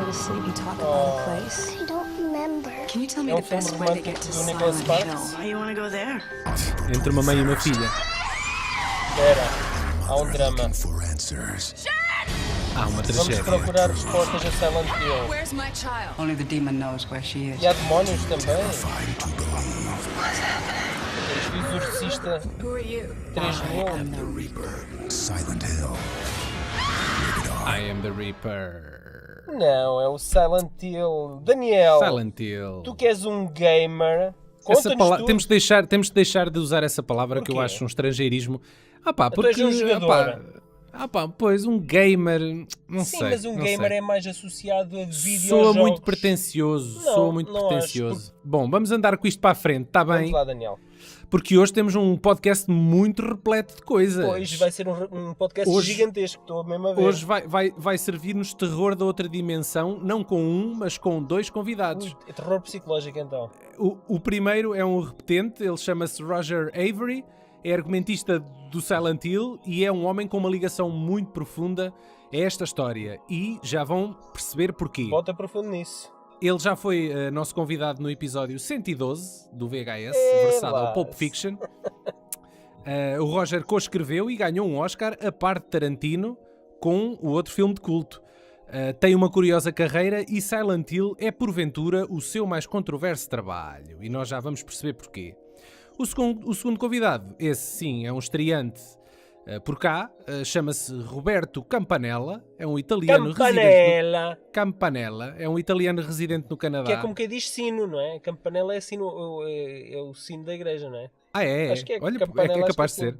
go to sleep and talk about a place? I don't remember. Can you tell me É um the filme best way to get romântico to do Nicholas Silent Sparks? Hill? Why you want to go there? Entre uma mãe e uma filha. Espera, há um drama. Há uma Vamos tragédia. procurar respostas a Silent Hill. Where's my child? Only the demon knows where she is. E há demónios também. O Exorcista Who are you? 3000. Silent Hill. I am the Reaper. Não, é o Silent Hill. Daniel, Silent Hill. tu que és um gamer, Essa conta-nos tu. temos de deixar de usar essa palavra que eu Porquê? acho um estrangeirismo. Ah pá, Tu és porque... um jogador. Pois, um gamer... Não Sim, sei. mas um não gamer sei. é mais associado a videojogos. Soa muito pretencioso. Não, Soa muito não pretencioso. Bom, vamos andar com isto para a frente, está bem? Vamos lá, Daniel. Porque hoje temos um podcast muito repleto de coisas. Hoje vai ser um podcast Hoje- gigantesco, estou mesmo a ver. Hoje vai servir-nos terror da outra dimensão, não com um, mas com dois convidados. É terror psicológico, então. O primeiro é um repetente, ele chama-se Roger Avary, é argumentista do Silent Hill e é um homem com uma ligação muito profunda a esta história. E já vão perceber porquê. Bota profundo nisso. Ele já foi nosso convidado no episódio 112 do VHS, É versado lá. ao Pulp Fiction. O Roger co-escreveu e ganhou um Oscar a par de Tarantino com o outro filme de culto. Tem uma curiosa carreira e Silent Hill é, porventura, o seu mais controverso trabalho. E nós já vamos perceber porquê. O segundo convidado, esse sim, é um estreante por cá, chama-se Roberto Campanella, é um italiano residente Campanella, é um italiano residente no Canadá. Que é como quem diz sino, não é? Campanella é sino, é o sino da igreja, não é? Ah, é? Acho que é Olha, Campanella, é capaz de acho que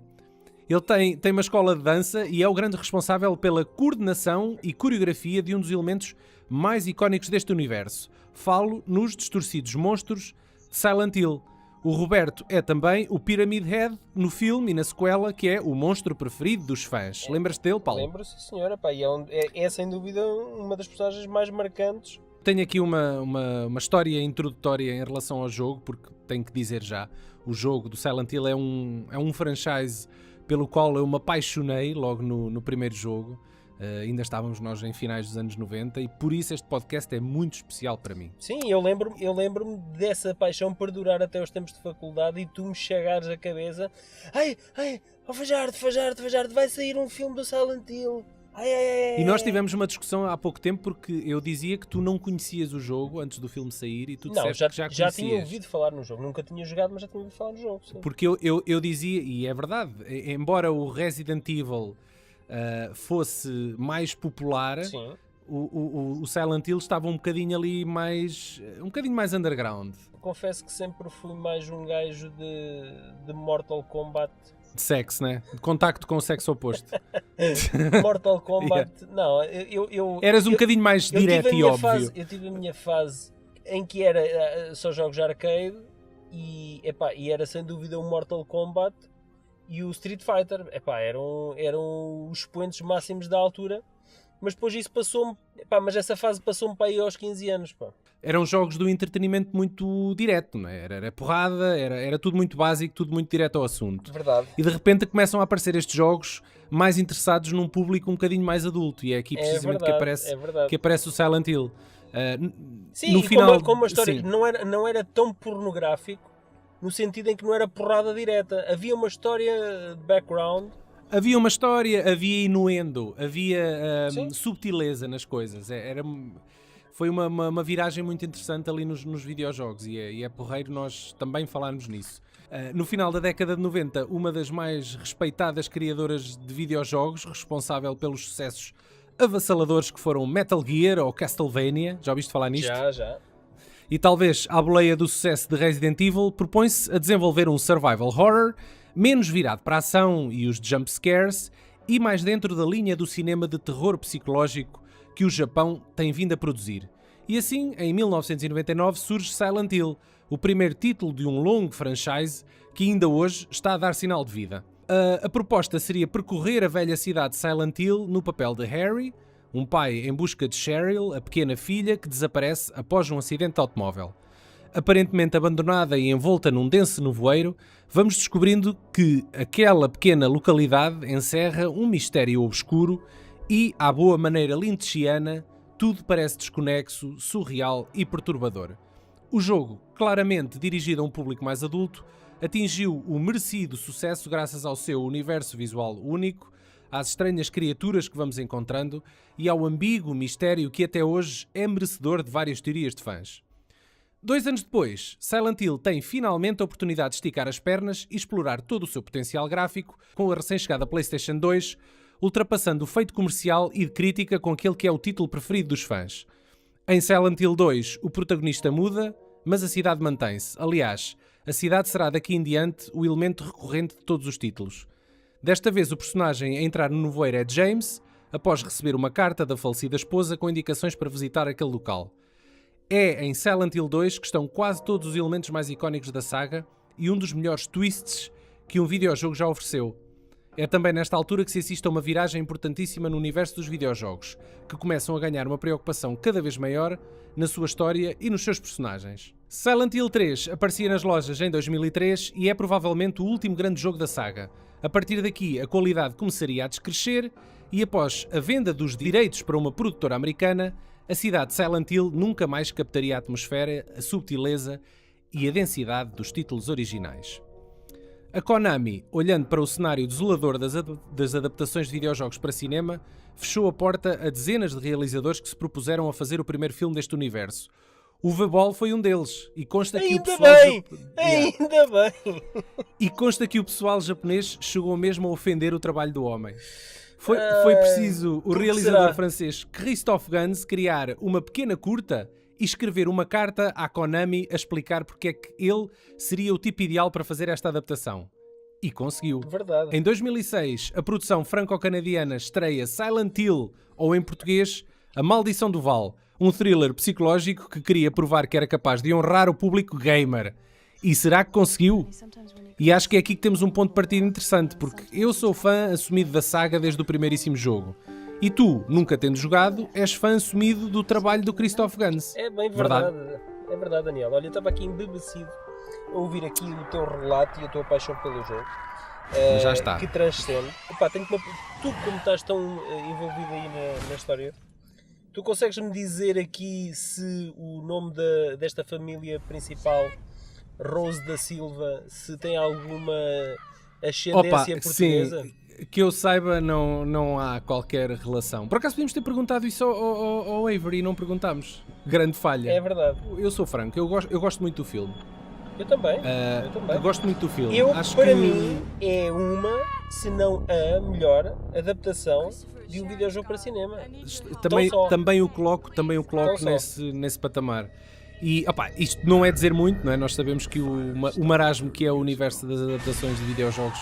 ser. Ele tem uma escola de dança e é o grande responsável pela coordenação e coreografia de um dos elementos mais icónicos deste universo. Falo nos distorcidos monstros de Silent Hill. O Roberto é também o Pyramid Head no filme e na sequela, que é o monstro preferido dos fãs. Lembras-te dele, Paulo? Lembro, sim, senhora. Pá, e é sem dúvida uma das personagens mais marcantes. Tenho aqui uma história introdutória em relação ao jogo, porque tenho que dizer já, o jogo do Silent Hill é um franchise pelo qual eu me apaixonei logo no primeiro jogo. Ainda estávamos nós em finais dos anos 90 e por isso este podcast é muito especial para mim. Sim, eu lembro-me dessa paixão perdurar até os tempos de faculdade e tu me chegares à cabeça. Ai, oh Fajardo, vai sair um filme do Silent Hill. Ai. E nós tivemos uma discussão há pouco tempo porque eu dizia que tu não conhecias o jogo antes do filme sair e tu disseste que já conhecias. Já tinha ouvido falar no jogo. Nunca tinha jogado, mas já tinha ouvido falar no jogo. Sim. Porque eu dizia, e é verdade, embora o Resident Evil fosse mais popular, Sim. o Silent Hill estava um bocadinho ali mais underground. Confesso que sempre fui mais um gajo de Mortal Kombat. De sexo, né? De contacto com o sexo oposto. Mortal Kombat, não, eu... Eras um bocadinho mais direto e óbvio. Eu tive a minha fase em que era só jogos de arcade e era sem dúvida o Mortal Kombat e o Street Fighter, eram os expoentes máximos da altura, mas depois isso passou-me, mas essa fase passou-me para aí aos 15 anos, pá. Eram jogos do entretenimento muito direto, não é? Era porrada, era tudo muito básico, tudo muito direto ao assunto. Verdade. E de repente começam a aparecer estes jogos mais interessados num público um bocadinho mais adulto, e é aqui precisamente que aparece o Silent Hill. Sim, no final, como a história sim. não era tão pornográfico, no sentido em que não era porrada direta. Havia uma história de background. Havia uma história, havia inuendo, havia Sim. subtileza nas coisas. Foi uma viragem muito interessante ali nos videojogos e é porreiro nós também falarmos nisso. No final da década de 90, uma das mais respeitadas criadoras de videojogos, responsável pelos sucessos avassaladores que foram Metal Gear ou Castlevania, já ouviste falar nisto? Já. E talvez, à boleia do sucesso de Resident Evil, propõe-se a desenvolver um survival horror menos virado para a ação e os jump scares e mais dentro da linha do cinema de terror psicológico que o Japão tem vindo a produzir. E assim, em 1999, surge Silent Hill, o primeiro título de um longo franchise que ainda hoje está a dar sinal de vida. A proposta seria percorrer a velha cidade de Silent Hill no papel de Harry, um pai em busca de Cheryl, a pequena filha que desaparece após um acidente de automóvel. Aparentemente abandonada e envolta num denso nevoeiro, vamos descobrindo que aquela pequena localidade encerra um mistério obscuro e, à boa maneira lynchiana, tudo parece desconexo, surreal e perturbador. O jogo, claramente dirigido a um público mais adulto, atingiu o merecido sucesso graças ao seu universo visual único, às estranhas criaturas que vamos encontrando e ao ambíguo mistério que até hoje é merecedor de várias teorias de fãs. 2 anos depois, Silent Hill tem finalmente a oportunidade de esticar as pernas e explorar todo o seu potencial gráfico com a recém-chegada PlayStation 2, ultrapassando o feito comercial e de crítica com aquele que é o título preferido dos fãs. Em Silent Hill 2, o protagonista muda, mas a cidade mantém-se. Aliás, a cidade será daqui em diante o elemento recorrente de todos os títulos. Desta vez o personagem a entrar no nevoeiro é James, após receber uma carta da falecida esposa com indicações para visitar aquele local. É em Silent Hill 2 que estão quase todos os elementos mais icónicos da saga e um dos melhores twists que um videojogo já ofereceu. É também nesta altura que se assiste a uma viragem importantíssima no universo dos videojogos, que começam a ganhar uma preocupação cada vez maior na sua história e nos seus personagens. Silent Hill 3 aparecia nas lojas em 2003 e é provavelmente o último grande jogo da saga. A partir daqui, a qualidade começaria a descrescer e após a venda dos direitos para uma produtora americana, a cidade de Silent Hill nunca mais captaria a atmosfera, a subtileza e a densidade dos títulos originais. A Konami, olhando para o cenário desolador das adaptações de videojogos para cinema, fechou a porta a dezenas de realizadores que se propuseram a fazer o primeiro filme deste universo. O Vale foi um deles, e consta que o pessoal Ainda bem! E consta que o pessoal japonês chegou mesmo a ofender o trabalho do homem. Foi preciso o realizador francês Christophe Gans criar uma pequena curta e escrever uma carta à Konami a explicar porque é que ele seria o tipo ideal para fazer esta adaptação. E conseguiu. Verdade. Em 2006, a produção franco-canadiana estreia Silent Hill, ou em português, A Maldição do Vale, um thriller psicológico que queria provar que era capaz de honrar o público gamer. E será que conseguiu? E acho que é aqui que temos um ponto de partida interessante, porque eu sou fã assumido da saga desde o primeiríssimo jogo. E tu, nunca tendo jogado, és fã assumido do trabalho do Christophe Gans. É bem verdade. É verdade, Daniel. Olha, eu estava aqui embebecido a ouvir aqui o teu relato e a tua paixão pelo jogo. Já está. Que transcende. Epá, tu, como estás tão envolvido aí na história, tu consegues-me dizer aqui se o nome desta família principal, Rose da Silva, se tem alguma ascendência portuguesa? Sim. Que eu saiba, não há qualquer relação. Por acaso podíamos ter perguntado isso ao Avary e não perguntámos. Grande falha. É verdade. Eu sou franco, eu gosto muito do filme. Eu também. Eu gosto muito do filme. Para mim, é uma, se não a melhor adaptação de um videojogo para cinema. Também o coloco nesse patamar. E isto não é dizer muito, não é? Nós sabemos que o marasmo que é o universo das adaptações de videojogos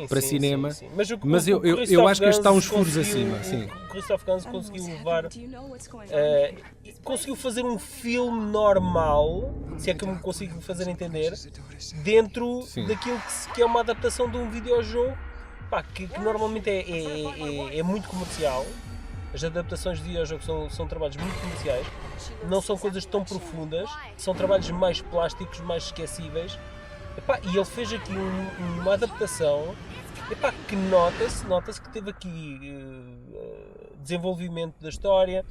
para cinema, sim. Mas eu acho que este está uns furos acima. Sim. O Christophe Gans conseguiu levar, conseguiu fazer um filme normal, se é que eu me consigo fazer entender, dentro daquilo que é uma adaptação de um videojogo, que normalmente é muito comercial. As adaptações de videojogos são trabalhos muito comerciais, não são coisas tão profundas, são trabalhos mais plásticos, mais esquecíveis. E ele fez aqui uma adaptação que nota-se que teve aqui desenvolvimento da história,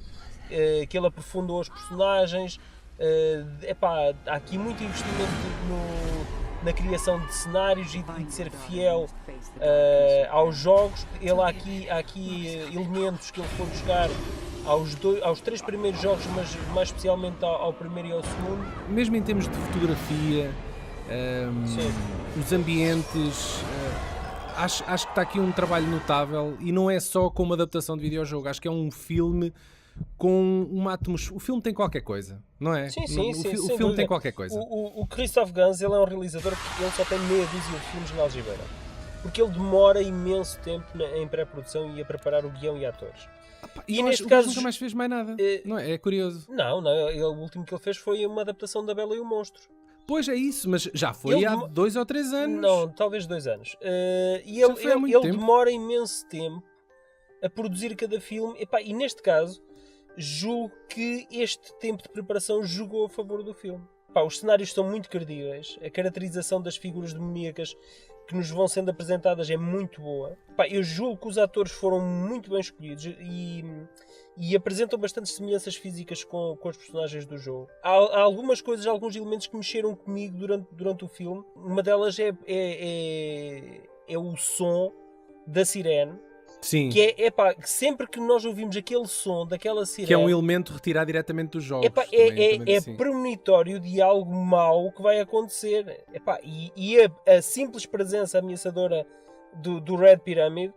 que ele aprofundou os personagens. Há aqui muito investimento na criação de cenários e de ser fiel aos jogos. Há aqui elementos que ele foi buscar aos 3 primeiros jogos, mas mais especialmente ao primeiro e ao segundo. Mesmo em termos de fotografia, os ambientes, acho que está aqui um trabalho notável e não é só como adaptação de videojogo, acho que é um filme com uma atmosfera. O filme tem qualquer coisa, não é? Sim, o filme tem qualquer coisa. O Christophe Gans, ele é um realizador que ele só tem meia dúzia de filmes na algibeira, porque ele demora imenso tempo em pré-produção e a preparar o guião e atores. E neste caso nunca mais fez mais nada, não é? É curioso. Não, o último que ele fez foi uma adaptação da Bela e o Monstro. Pois é isso, mas já foi há 2 ou 3 anos. Não, talvez 2 anos. E ele demora imenso tempo a produzir cada filme. E neste caso, julgo que este tempo de preparação jogou a favor do filme. Os cenários são muito credíveis, a caracterização das figuras demoníacas que nos vão sendo apresentadas é muito boa. Eu julgo que os atores foram muito bem escolhidos e e apresentam bastantes semelhanças físicas com os personagens do jogo. Há algumas coisas, alguns elementos que mexeram comigo durante o filme. Uma delas é o som da sirene. Sim. Que sempre que nós ouvimos aquele som daquela sirene... Que é um elemento retirado diretamente dos jogos. É premonitório de algo mau que vai acontecer. A simples presença ameaçadora do Red Pyramid,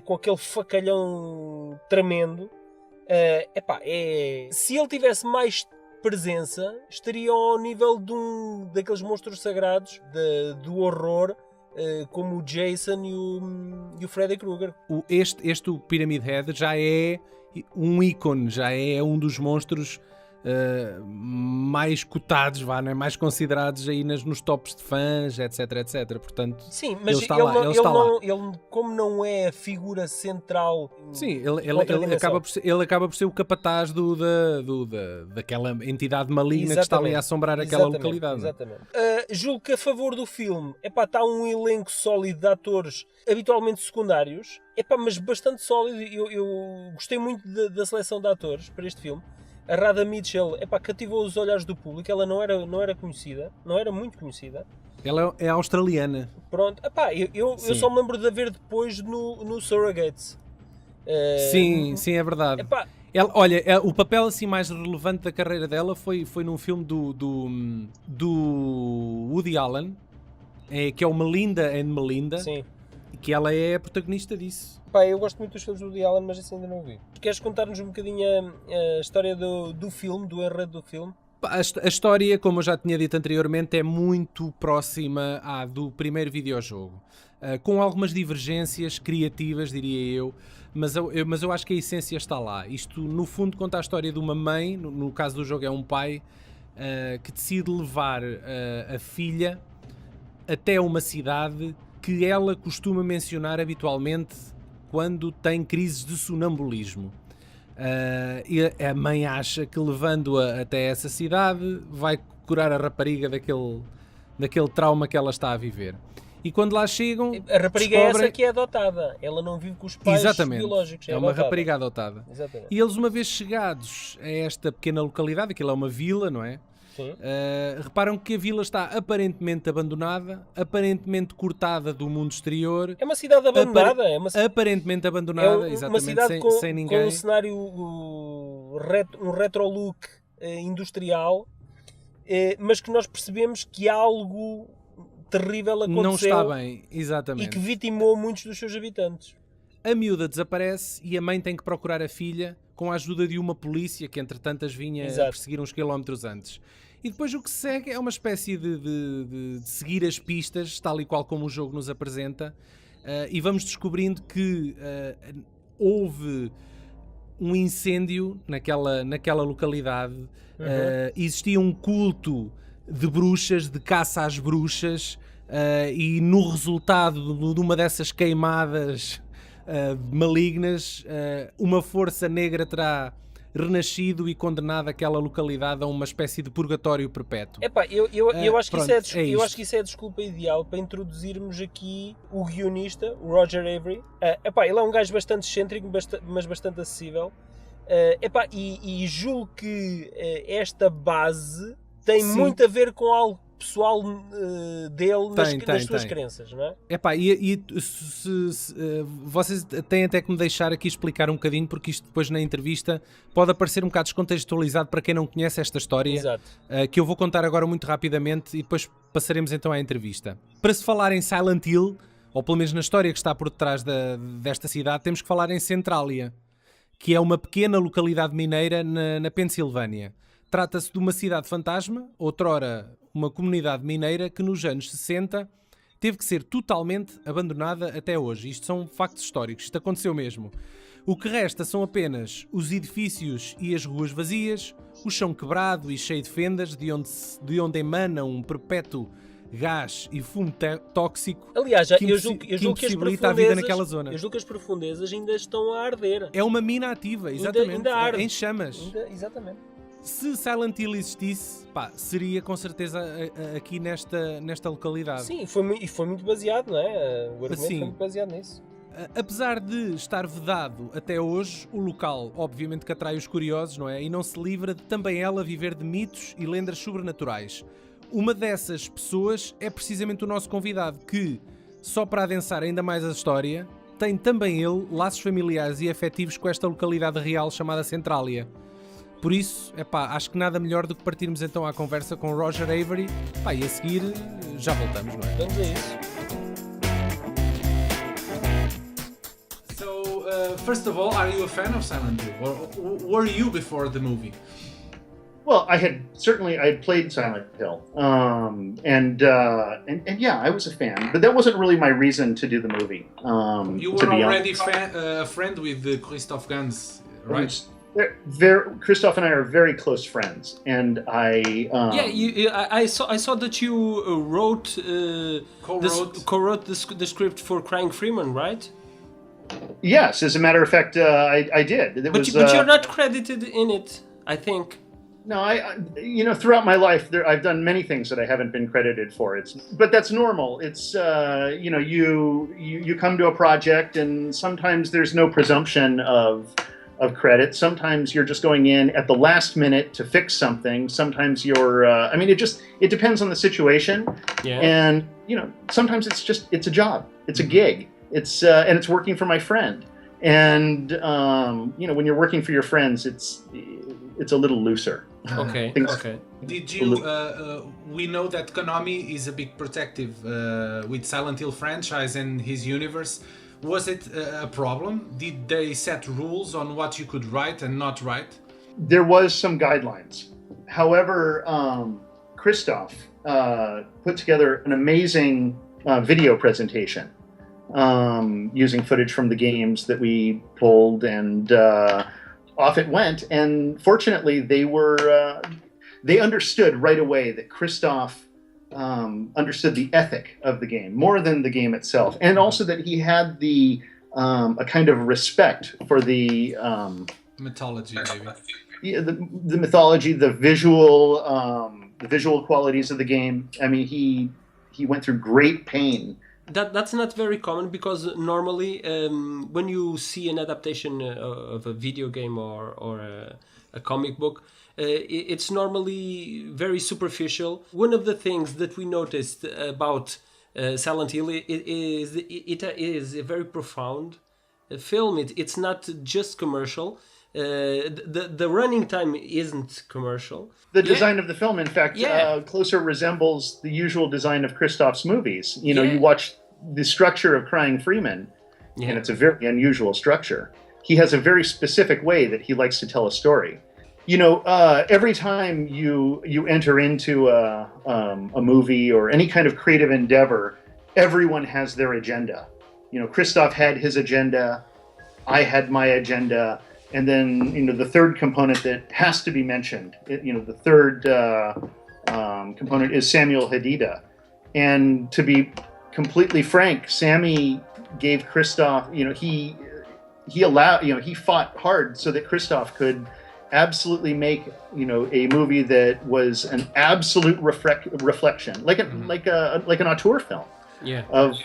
com aquele facalhão tremendo, se ele tivesse mais presença, estaria ao nível daqueles monstros sagrados do horror, como o Jason e o Freddy Krueger. O Pyramid Head já é um ícone, já é um dos monstros mais cotados, mais considerados aí nos tops de fãs, etc, etc. Portanto, sim, mas ele como não é a figura central... Sim, ele acaba por ser o capataz daquela entidade maligna que está ali a assombrar aquela localidade. Exatamente. Julgo que a favor do filme está um elenco sólido de atores, habitualmente secundários, mas bastante sólido. Eu gostei muito da seleção de atores para este filme. A Radha Mitchell, cativou os olhares do público. Ela não era conhecida, não era muito conhecida. Ela é australiana. Pronto, eu só me lembro de a ver depois no Surrogates. Sim, é verdade. O papel assim mais relevante da carreira dela foi num filme do Woody Allen, que é o Melinda and Melinda. Sim. Que ela é a protagonista disso. Eu gosto muito dos filmes do Woody Allen, mas esse ainda não vi. Queres contar-nos um bocadinho a história do filme, do enredo do filme? A história, como eu já tinha dito anteriormente, é muito próxima do primeiro videojogo. Com algumas divergências criativas, diria eu, mas eu acho que a essência está lá. Isto, no fundo, conta a história de uma mãe, no caso do jogo é um pai, que decide levar a filha até uma cidade que ela costuma mencionar habitualmente quando tem crises de sonambulismo. E a mãe acha que levando-a até essa cidade vai curar a rapariga daquele trauma que ela está a viver. E quando lá chegam, a rapariga é essa que é adotada. Ela não vive com os pais biológicos. É uma rapariga adotada. Exatamente. E eles, uma vez chegados a esta pequena localidade, aquilo é uma vila, não é? Reparam que a vila está aparentemente abandonada, aparentemente cortada do mundo exterior. É uma cidade abandonada. Aparentemente abandonada, uma cidade sem ninguém. Com um cenário, um retro look industrial, mas que nós percebemos que algo terrível aconteceu. Não está bem, exatamente. E que vitimou muitos dos seus habitantes. A miúda desaparece e a mãe tem que procurar a filha com a ajuda de uma polícia que entretanto as vinha a perseguir uns quilómetros antes. E depois o que se segue é uma espécie de seguir as pistas, tal e qual como o jogo nos apresenta, e vamos descobrindo que houve um incêndio naquela localidade, existia um culto de bruxas, de caça às bruxas, e no resultado de uma dessas queimadas malignas, uma força negra terá renascido e condenado aquela localidade a uma espécie de purgatório perpétuo. Eu acho que pronto, eu acho que isso é a desculpa ideal para introduzirmos aqui o guionista, o Roger Avary. Ele é um gajo bastante excêntrico, mas bastante acessível. E julgo que esta base tem muito a ver com algo pessoal dele nas suas crenças, não é? Vocês têm até que me deixar aqui explicar um bocadinho, porque isto depois na entrevista pode aparecer um bocado descontextualizado para quem não conhece esta história. Exato. Que eu vou contar agora muito rapidamente e depois passaremos então à entrevista. Para se falar em Silent Hill, ou pelo menos na história que está por detrás desta cidade, temos que falar em Centralia, que é uma pequena localidade mineira na Pensilvânia. Trata-se de uma cidade fantasma, outrora uma comunidade mineira que nos anos 60 teve que ser totalmente abandonada até hoje. Isto são factos históricos, isto aconteceu mesmo. O que resta são apenas os edifícios e as ruas vazias, o chão quebrado e cheio de fendas, de onde emana um perpétuo gás e fumo tóxico. Aliás, eu julgo que impossibilita a vida naquela zona. Eu julgo que as profundezas ainda estão a arder. É uma mina ativa, exatamente. Ainda arde. Em chamas. Exatamente. Se Silent Hill existisse, seria com certeza aqui nesta localidade. Sim, foi muito baseado, não é? O argumento foi muito baseado nisso. Apesar de estar vedado até hoje, o local obviamente que atrai os curiosos, não é? E não se livra de também ela viver de mitos e lendas sobrenaturais. Uma dessas pessoas é precisamente o nosso convidado, que, só para adensar ainda mais a história, tem também ele laços familiares e afetivos com esta localidade real chamada Centrália. Por isso, acho que nada melhor do que partirmos então à conversa com Roger Avary. E a seguir já voltamos, não é? Vamos a isso. So, first of all, are you a fan of Silent Hill? Or were you before the movie? Well, I had played Silent Hill, and yeah, I was a fan, but that wasn't really my reason to do the movie. You were already a friend with Christophe Gans, right? Christophe and I are very close friends, and I saw that you co-wrote the script for Crying Freeman, right? Yes, as a matter of fact, I did. But you're not credited in it, I think. No, I throughout my life, I've done many things that I haven't been credited for. But that's normal. It's you come to a project, and sometimes there's no presumption of credit. Sometimes you're just going in at the last minute to fix something. Sometimes you're. It depends on the situation. Yeah. And sometimes it's a job. It's a gig. And it's working for my friend. And when you're working for your friends, it's a little looser. Okay. Did you? We know that Konami is a big protective with Silent Hill franchise and his universe. Was it a problem? Did they set rules on what you could write and not write? There was some guidelines. However, Christophe put together an amazing video presentation using footage from the games that we pulled, and off it went. And fortunately, they understood right away that Christophe understood the ethic of the game more than the game itself, and also that he had a kind of respect for the mythology, maybe. Yeah, the mythology, the visual qualities of the game. I mean, he went through great pain. That's not very common, because normally when you see an adaptation of a video game or a comic book, it's normally very superficial. One of the things that we noticed about Silent Hill is a very profound film. It's not just commercial. The running time isn't commercial. The design of the film, in fact, closer resembles the usual design of Christophe's movies. You watch the structure of Crying Freeman, and it's a very unusual structure. He has a very specific way that he likes to tell a story. Every time you enter into a movie or any kind of creative endeavor, everyone has their agenda. Christophe had his agenda, I had my agenda, and then the third component that has to be mentioned. The third component is Samuel Hadida, and to be completely frank, Sammy gave Christophe. He fought hard so that Christophe could absolutely make a movie that was an absolute reflection, like an auteur film of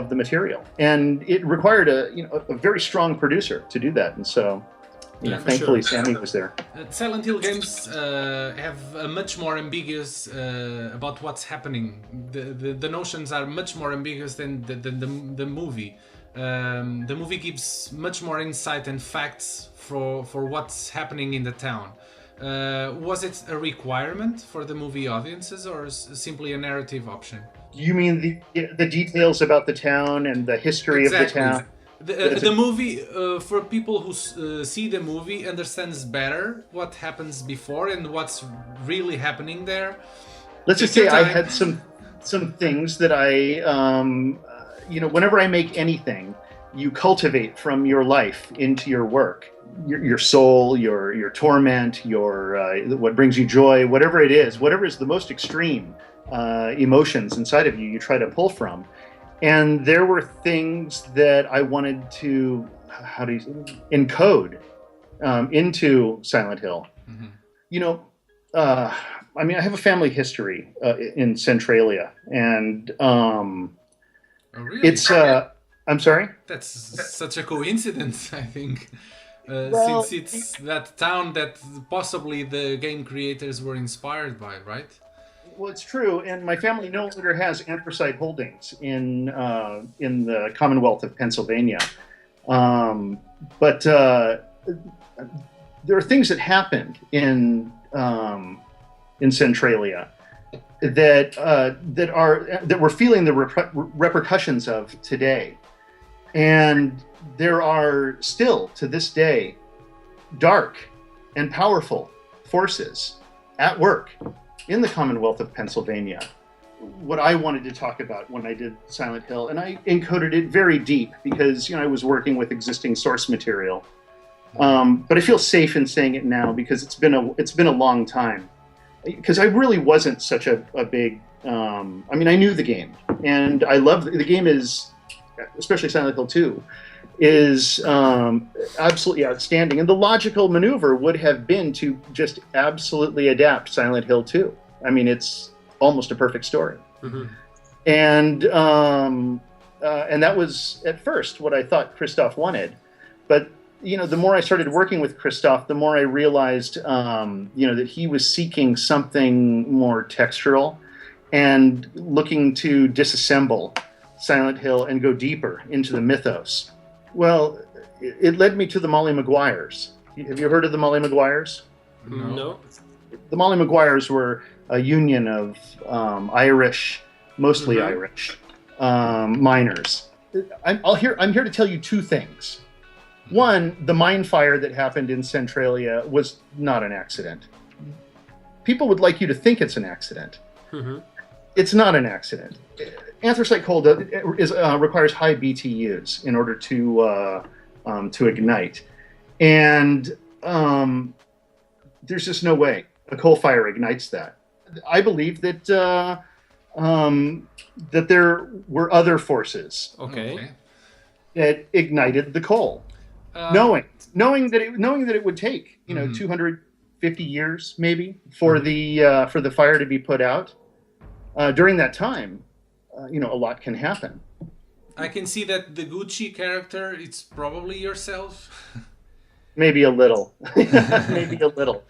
the material, and it required a very strong producer to do that, and so thankfully Sammy was there. Silent Hill games have a much more ambiguous about what's happening. The notions are much more ambiguous than the movie. The movie gives much more insight and facts for what's happening in the town. Was it a requirement for the movie audiences, or simply a narrative option? You mean the details about the town and the history of the town? The movie, for people who see the movie, understands better what happens before and what's really happening there. Let's just say I had some things that I, whenever I make anything, you cultivate from your life into your work. Your soul, your torment, what brings you joy, whatever it is, whatever is the most extreme emotions inside of you, you try to pull from. And there were things that I wanted to, encode into Silent Hill. Mm-hmm. I have a family history in Centralia, and oh, really? it's I'm sorry? That's such a coincidence, I think. Well, Since it's that town that possibly the game creators were inspired by, right? Well, it's true, and my family no longer has anthracite holdings in the Commonwealth of Pennsylvania. But there are things that happened in Centralia that we're feeling the repercussions of today, and there are still to this day dark and powerful forces at work in the Commonwealth of Pennsylvania. What I wanted to talk about when I did Silent Hill, and I encoded it very deep because I was working with existing source material. But I feel safe in saying it now because it's been a long time. Because I really wasn't such a big. I knew the game, and I love the game. Is especially Silent Hill 2 is absolutely outstanding. And the logical maneuver would have been to just absolutely adapt Silent Hill 2. It's almost a perfect story. Mm-hmm. And that was at first what I thought Christophe wanted. But the more I started working with Christophe, the more I realized that he was seeking something more textural and looking to disassemble Silent Hill and go deeper into the mythos. Well, it led me to the Molly Maguires. Have you heard of the Molly Maguires? No. The Molly Maguires were a union of Irish, mostly Mm-hmm. Irish, miners. I'm here to tell you two things. One, the mine fire that happened in Centralia was not an accident. People would like you to think it's an accident. Mm-hmm. It's not an accident. Anthracite coal requires high BTUs in order to ignite, and there's just no way a coal fire ignites that. I believe that that there were other forces that ignited the coal, knowing that it would take 250 years maybe for the fire to be put out. During that time, a lot can happen. I can see that the Gucci character, it's probably yourself. Maybe a little. Maybe a little.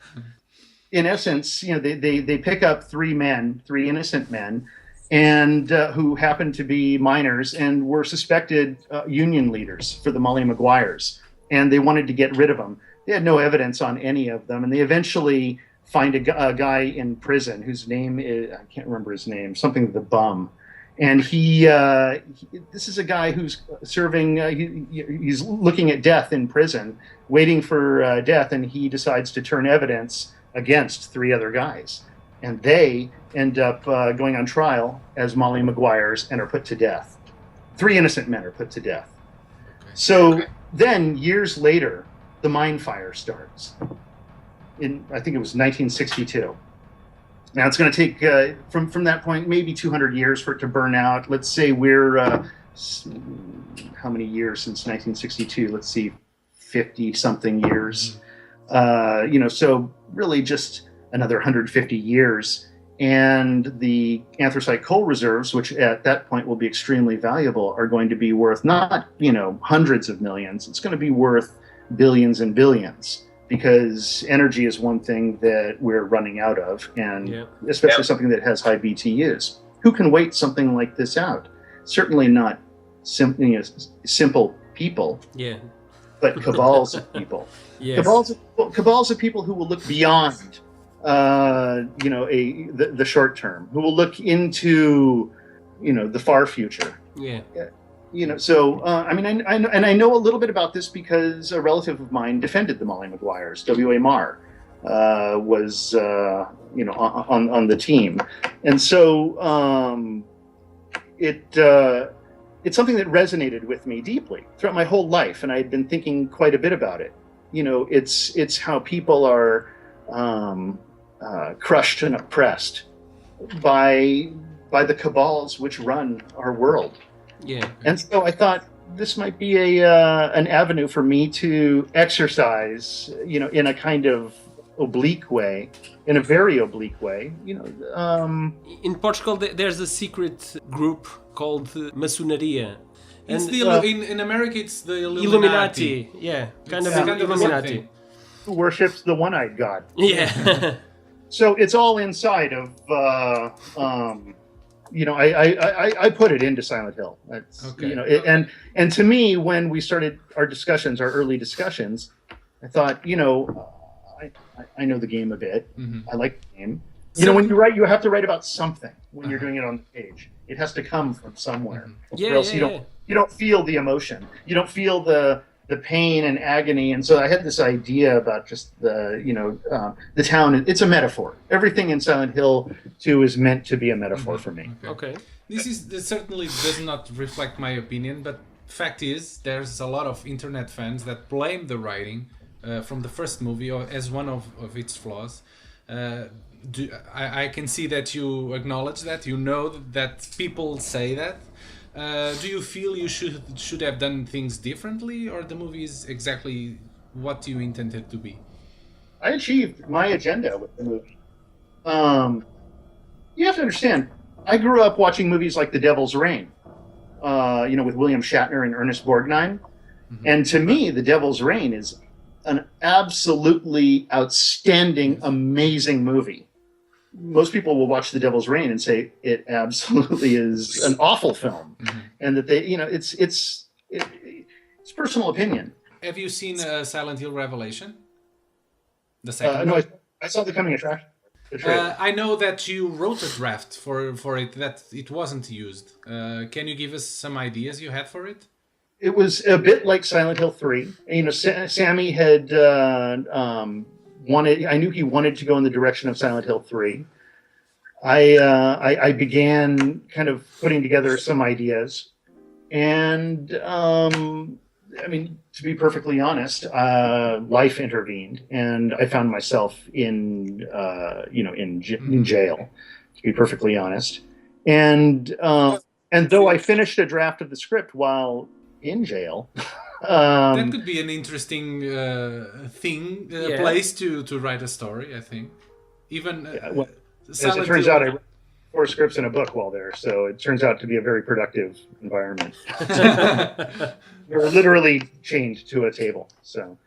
In essence, they pick up three innocent men, and who happen to be miners and were suspected union leaders for the Molly Maguires, and they wanted to get rid of them. They had no evidence on any of them, and they eventually find a guy in prison whose name is, I can't remember his name, something with the bum. And this is a guy who's serving, he's looking at death in prison, waiting for death, and he decides to turn evidence against three other guys. And they end up going on trial as Molly Maguires and are put to death. Three innocent men are put to death. Then, years later, the mine fire starts. I think it was 1962. Now it's going to take from that point maybe 200 years for it to burn out. Let's say we're how many years since 1962? Let's see, 50 something years. So really just another 150 years, and the anthracite coal reserves, which at that point will be extremely valuable, are going to be worth not hundreds of millions. It's going to be worth billions and billions. Because energy is one thing that we're running out of, and especially something that has high BTUs. Who can wait something like this out? Certainly not simple people, but cabals of people. Yes. Cabals of people who will look beyond, the short term, who will look into, the far future. Yeah. I know a little bit about this because a relative of mine defended the Molly Maguires. W.A. Marr was, on the team. And so it's something that resonated with me deeply throughout my whole life. And I had been thinking quite a bit about it. It's how people are crushed and oppressed by the cabals which run our world. Yeah. And so I thought this might be an avenue for me to exercise, in a kind of oblique way, in a very oblique way, In Portugal, there's a secret group called Maçonaria, It's in America, it's the Illuminati. Yeah, kind of Illuminati. Who worships the one-eyed god. Yeah. So it's all inside of, I put it into Silent Hill. That's, okay. And to me, when we started our early discussions, I thought, I know the game a bit. Mm-hmm. I like the game. When you write, you have to write about something when you're doing it on the page. It has to come from somewhere. Mm-hmm. Or else you don't feel the emotion. You don't feel the pain and agony. And so I had this idea about just the town. It's a metaphor. Everything in Silent Hill 2 is meant to be a metaphor for me. Okay. This certainly does not reflect my opinion, but fact is, there's a lot of internet fans that blame the writing from the first movie as one of its flaws. I can see that you acknowledge that, that people say that. Do you feel you should have done things differently, or the movie is exactly what you intended to be? I achieved my agenda with the movie. You have to understand, I grew up watching movies like The Devil's Rain, with William Shatner and Ernest Borgnine. Mm-hmm. And to me, The Devil's Rain is an absolutely outstanding, amazing movie. Most people will watch The Devil's Rain and say it absolutely is an awful film, mm-hmm. and that it's personal opinion. Have you seen Silent Hill Revelation? The second? No, I saw The Coming Attraction. I know that you wrote a draft for it that it wasn't used. Can you give us some ideas you had for it? It was a bit like Silent Hill 3. Sammy had I knew he wanted to go in the direction of Silent Hill 3. I began kind of putting together some ideas, and to be perfectly honest, life intervened, and I found myself in jail. To be perfectly honest, and though I finished a draft of the script while in jail. That could be an interesting place to write a story, I think. Even as it turns out, I wrote 4 scripts in a book while there, so it turns out to be a very productive environment. We were literally chained to a table. So,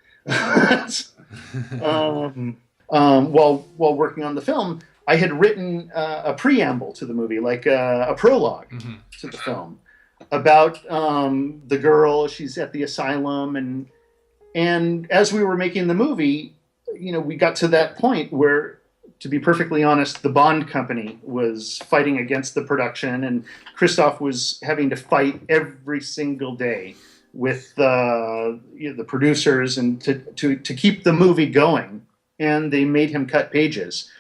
while working on the film, I had written a preamble to the movie, like a prologue mm-hmm. to the film, about the girl. She's at the asylum, and as we were making the movie, we got to that point where, to be perfectly honest, the Bond company was fighting against the production, and Christophe was having to fight every single day with the producers and to keep the movie going, and they made him cut pages,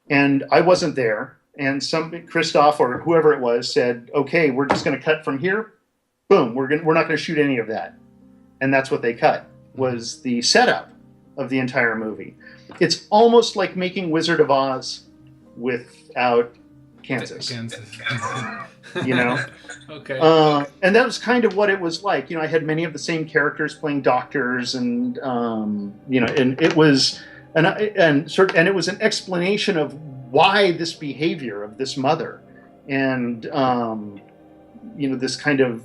and I wasn't there. And Christophe or whoever it was said, "Okay, we're just going to cut from here. Boom, we're not going to shoot any of that." And that's what they cut, was the setup of the entire movie. It's almost like making Wizard of Oz without Kansas. Okay. And that was kind of what it was like. I had many of the same characters playing doctors, and and it was and it was an explanation of why this behavior of this mother, and this kind of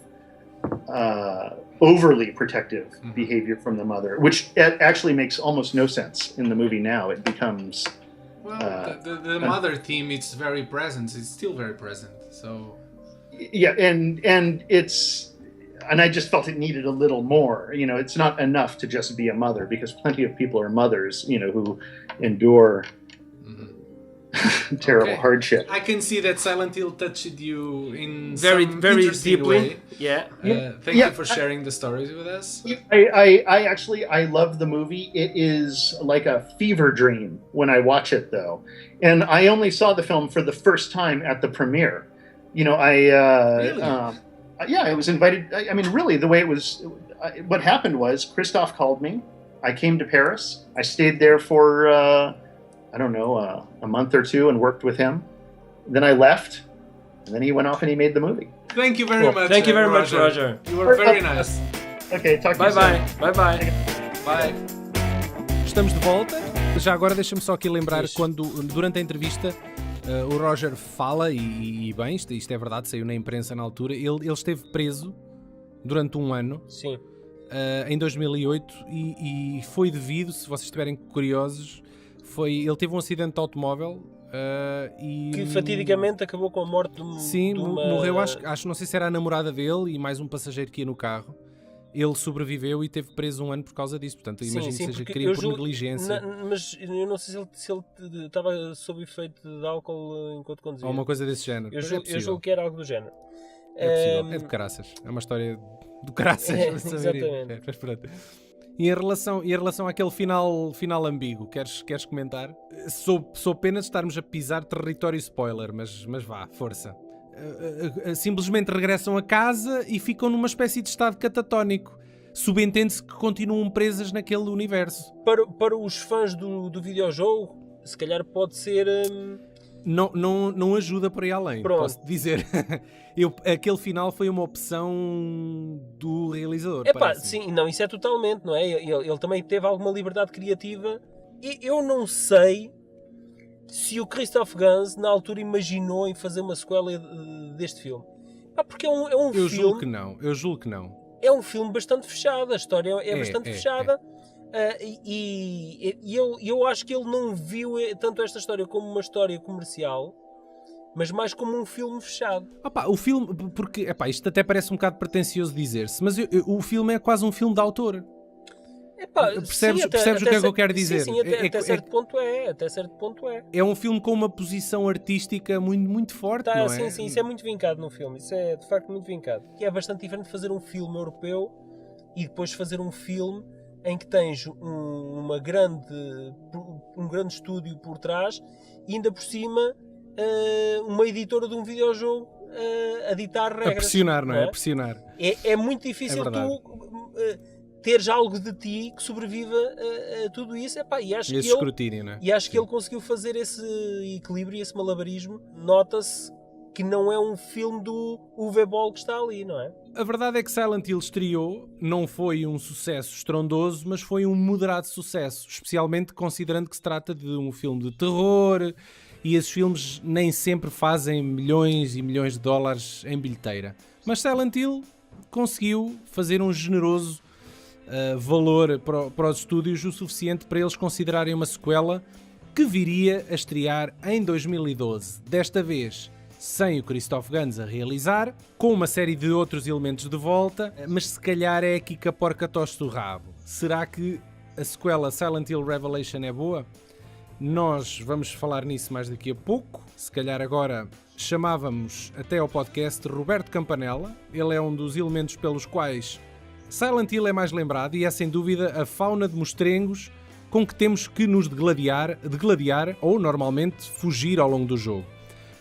overly protective mm-hmm. behavior from the mother, which actually makes almost no sense in the movie now. It becomes the mother theme. It's very present. It's still very present. So and I just felt it needed a little more. It's not enough to just be a mother, because plenty of people are mothers, who endure terrible hardship. I can see that Silent Hill touched you in very interesting deeply. Way. Yeah. Thank you for sharing the stories with us. I love the movie. It is like a fever dream when I watch it, though, and I only saw the film for the first time at the premiere. Really? I was invited. Really, the way it was, what happened was Christophe called me. I came to Paris. I stayed there for a month or two and worked with him. Then I left, and then he went off and he made the movie. Thank you very much. Thank you very much, Roger. You were very nice. Okay, talk to you soon. Bye. Bye. Estamos de volta. Já agora deixa-me só aqui lembrar, durante a entrevista, o Roger fala, e bem, isto é verdade, saiu na imprensa na altura, ele esteve preso durante um ano. Sim. Em 2008 e foi devido, se vocês estiverem curiosos, ele teve um acidente de automóvel e... Que fatidicamente acabou com a morte de uma... Sim, morreu, acho, não sei se era a namorada dele e mais um passageiro que ia no carro. Ele sobreviveu e teve preso um ano por causa disso, portanto imagino que seja crime por negligência. Mas eu não sei se ele estava sob efeito de álcool enquanto conduzia. Ou uma coisa desse género. Eu julgo que era algo do género. É possível, é de caraças, é uma história do caraças. Exatamente. Mas pronto. E em relação àquele final ambíguo, queres comentar? Sou pena de estarmos a pisar território spoiler, mas vá, força. Simplesmente regressam a casa e ficam numa espécie de estado catatónico. Subentende-se que continuam presas naquele universo. Para os fãs do videojogo, se calhar pode ser... Não ajuda por aí além, Pronto. posso dizer. Aquele final foi uma opção do realizador. Sim, não, isso é totalmente, não é? Ele também teve alguma liberdade criativa. E eu não sei se o Christophe Gans na altura imaginou em fazer uma sequela deste filme. Porque é um filme... Eu julgo que não. É um filme bastante fechado, a história é bastante fechada. Eu acho que ele não viu tanto esta história como uma história comercial, mas mais como um filme fechado. O filme, porque isto até parece um bocado pretencioso dizer-se, mas o filme é quase um filme de autor. Percebes o que é que eu quero dizer? Sim, até certo ponto é. É um filme com uma posição artística muito, muito forte, não é? Sim, isso é muito vincado no filme. Isso é, de facto, muito vincado. E é bastante diferente de fazer um filme europeu e depois fazer um filme em que tens um grande estúdio por trás e ainda por cima uma editora de um videojogo a ditar regras. A pressionar, não é? A pressionar. É muito difícil tu teres algo de ti que sobreviva a tudo isso. E acho esse escrutínio, não é? E acho que ele conseguiu fazer esse equilíbrio e esse malabarismo. Nota-se que não é um filme do UV Ball que está ali, não é? A verdade é que Silent Hill estreou, não foi um sucesso estrondoso, mas foi um moderado sucesso, especialmente considerando que se trata de um filme de terror e esses filmes nem sempre fazem milhões e milhões de dólares em bilheteira. Mas Silent Hill conseguiu fazer um generoso valor para os estúdios, o suficiente para eles considerarem uma sequela que viria a estrear em 2012. Desta vez sem o Christophe Gans a realizar, com uma série de outros elementos de volta, mas se calhar é aqui que a porca tosta o rabo. Será que a sequela Silent Hill Revelation é boa? Nós vamos falar nisso mais daqui a pouco. Se calhar agora chamávamos até ao podcast Roberto Campanella. Ele é um dos elementos pelos quais Silent Hill é mais lembrado e é sem dúvida a fauna de mostrengos com que temos que nos degladiar ou normalmente fugir ao longo do jogo.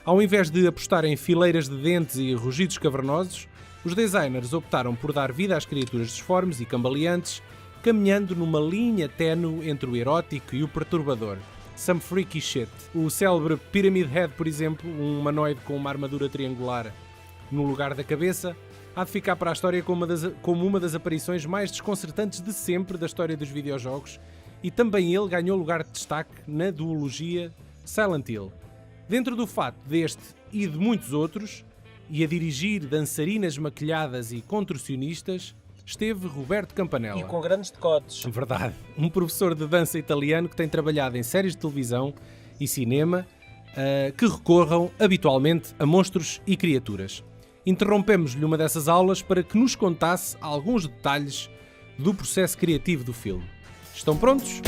Ao invés de apostar em fileiras de dentes e rugidos cavernosos, os designers optaram por dar vida às criaturas disformes e cambaleantes, caminhando numa linha ténue entre o erótico e o perturbador. Some freaky shit. O célebre Pyramid Head, por exemplo, um humanoide com uma armadura triangular no lugar da cabeça, há de ficar para a história como uma das aparições mais desconcertantes de sempre da história dos videojogos, e também ele ganhou lugar de destaque na duologia Silent Hill. Dentro do fato deste e de muitos outros, e a dirigir dançarinas maquilhadas e contorcionistas, esteve Roberto Campanella. E com grandes decotes. Verdade. Um professor de dança italiano que tem trabalhado em séries de televisão e cinema que recorram habitualmente a monstros e criaturas. Interrompemos-lhe uma dessas aulas para que nos contasse alguns detalhes do processo criativo do filme. Estão prontos?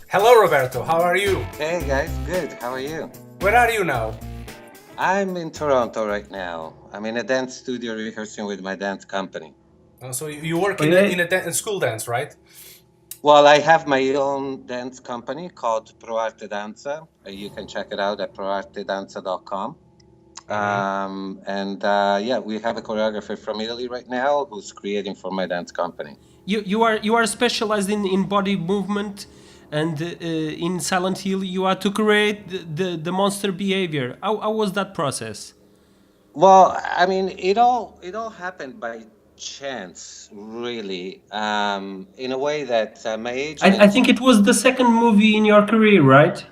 Hello, Roberto. How are you? Hey guys, good. How are you? Where are you now? I'm in Toronto right now. I'm in a dance studio rehearsing with my dance company. So you work in a school dance, right? Well, I have my own dance company called Pro Arte Danza. You can check it out at proartedanza.com. We have a choreographer from Italy right now who's creating for my dance company. You are specialized in body movement. And in Silent Hill, you had to create the monster behavior. How was that process? Well, I mean, it all happened by chance, really. In a way that my agent... I think it was the second movie in your career, right?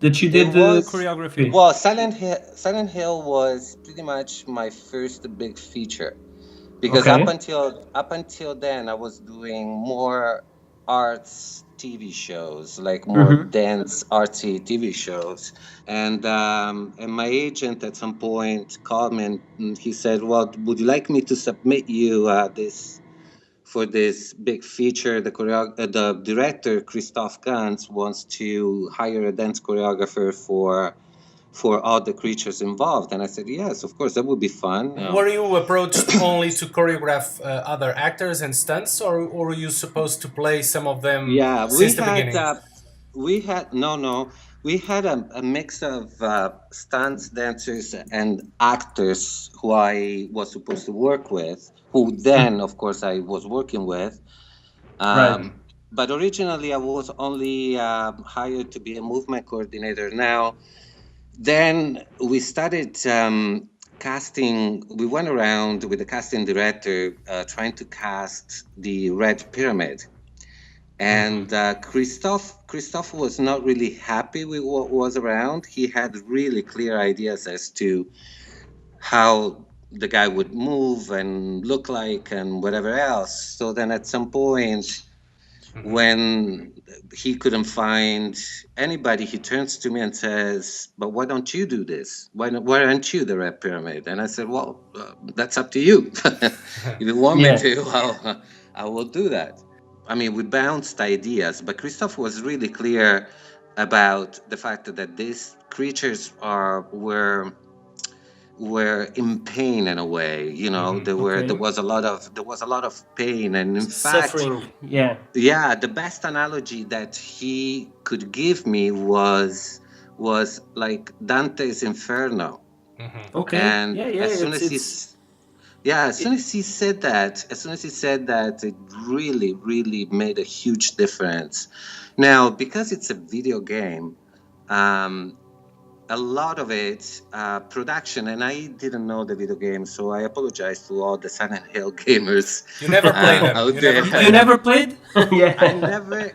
that you did the choreography? Well, Silent Hill was pretty much my first big feature, because up until then I was doing more arts TV shows, like more dance artsy TV shows, and my agent at some point called me and he said, "Well, would you like me to submit you for this big feature? The director Christophe Gans wants to hire a dance choreographer for all the creatures involved." And I said, "Yes, of course, that would be fun." Were you approached only to choreograph other actors and stunts, or were you supposed to play some of them since the beginning? We had a mix of stunts, dancers, and actors who I was supposed to work with, who then, of course, I was working with. But originally, I was only hired to be a movement coordinator. Now, then we started casting. We went around with the casting director trying to cast the Red Pyramid. And Christophe was not really happy with what was around. He had really clear ideas as to how the guy would move and look like and whatever else. So then at some point, when he couldn't find anybody, he turns to me and says, "But why don't you do this? Why aren't you the Red Pyramid?" And I said, "Well, that's up to you. If you want me to, I will do that." I mean, we bounced ideas, but Christophe was really clear about the fact that these creatures were in pain in a way. You know, there was a lot of pain, and in suffering. fact, the best analogy that he could give me was like Dante's Inferno. And as soon as he said that, it really, really made a huge difference. Now, because it's a video game, a lot of it, production, and I didn't know the video game, so I apologize to all the Silent Hill gamers. You never played them. You never played? I never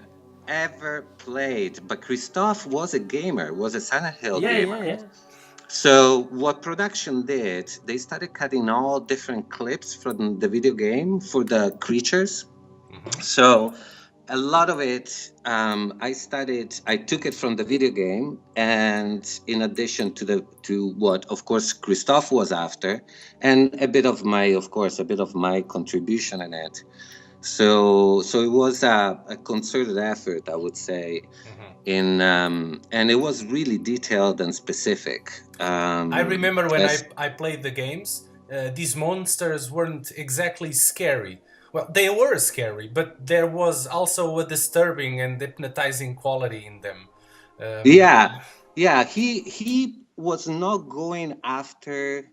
ever played, but Christophe was a gamer, was a Silent Hill gamer. So what production did, they started cutting all different clips from the video game for the creatures. So a lot of it, I took it from the video game, and in addition to what, of course, Christophe was after, and a bit of my contribution in it. So it was a concerted effort, I would say. And it was really detailed and specific. I remember when I played the games, these monsters weren't exactly scary. Well, they were scary, but there was also a disturbing and hypnotizing quality in them. He was not going after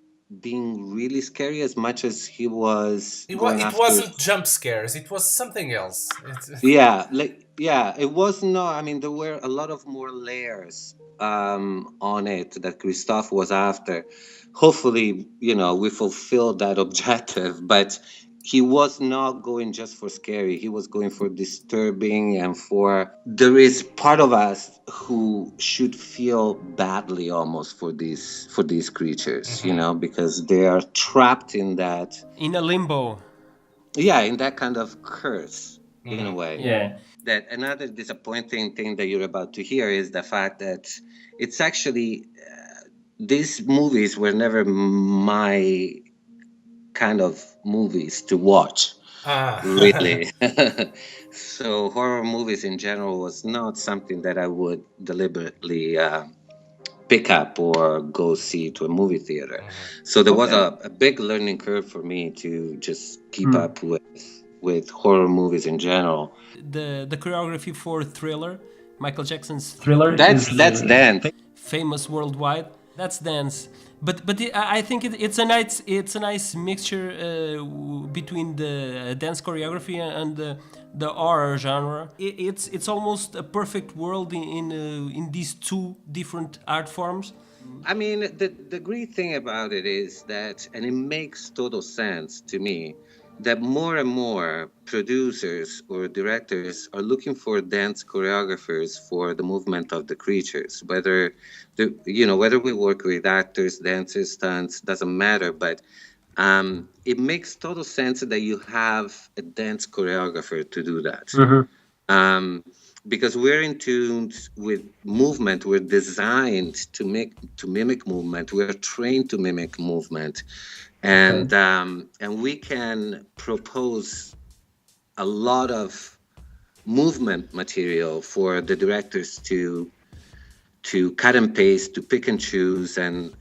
being really scary as much as he was. It wasn't jump scares. It was something else. It was not. I mean, there were a lot of more layers on it that Christophe was after. Hopefully, we fulfilled that objective, but he was not going just for scary. He was going for disturbing, and there is part of us who should feel badly almost for these creatures, because they are trapped in that. In a limbo. Yeah, in that kind of curse, in a way. Yeah. That another disappointing thing that you're about to hear is the fact that it's actually, these movies were never my kind of movies to watch, really. So horror movies in general was not something that I would deliberately pick up or go see to a movie theater. So there was a big learning curve for me to just keep up with horror movies in general. The choreography for Thriller, Michael Jackson's Thriller, that's dance, famous worldwide. That's dance. But I think it's a nice mixture between the dance choreography and the horror genre. It's almost a perfect world in these two different art forms. I mean, the great thing about it is that, and it makes total sense to me, that more and more producers or directors are looking for dance choreographers for the movement of the creatures. Whether we work with actors, dancers, stunts, doesn't matter. But it makes total sense that you have a dance choreographer to do that. Mm-hmm. Because we're in tune with movement, we're designed to mimic movement. We're trained to mimic movement. And we can propose a lot of movement material for the directors to cut and paste, to pick and choose, and